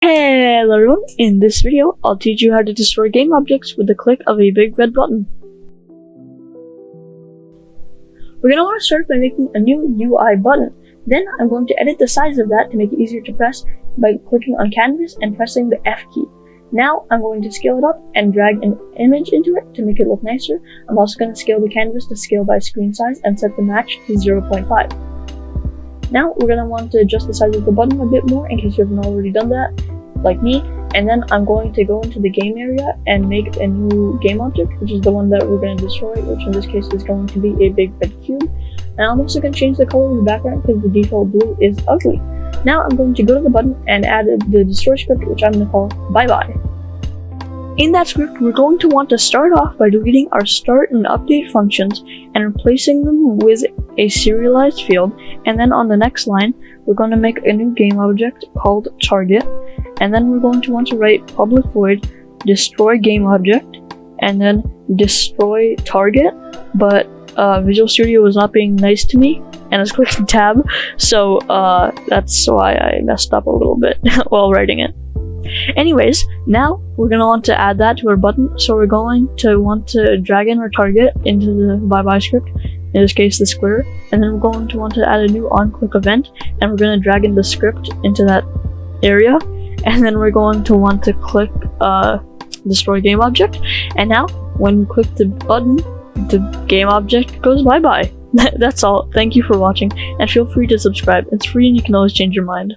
Hello everyone, in this video I'll teach you how to destroy game objects with the click of a big red button. We're going to want to start by making a new UI button. Then I'm going to edit the size of that to make it easier to press by clicking on canvas and pressing the F key. Now I'm going to scale it up and drag an image into it to make it look nicer. I'm also going to scale the canvas to scale by screen size and set the match to 0.5. Now we're going to want to adjust the size of the button a bit more in case you haven't already done that, like me, and then I'm going to go into the game area and make a new game object, which is the one that we're going to destroy, which in this case is going to be a big red cube. And I'm also going to change the color of the background because the default blue is ugly. Now I'm going to go to the button and add the destroy script, which I'm going to call bye bye. In that script, we're going to want to start off by deleting our start and update functions and replacing them with a serialized field, and then on the next line we're going to make a new game object called target, and then we're going to want to write public void destroy game object and then destroy target, but Visual Studio was not being nice to me and I was clicking tab, so that's why I messed up a little bit while writing it. Anyways, now we're going to want to add that to our button, so we're going to want to drag in our target into the bye bye script, in this case the square, and then we're going to want to add a new on-click event, and we're going to drag in the script into that area, and then we're going to want to click destroy game object, and now when we click the button, the game object goes bye bye. That's all. Thank you for watching, and feel free to subscribe. It's free and you can always change your mind.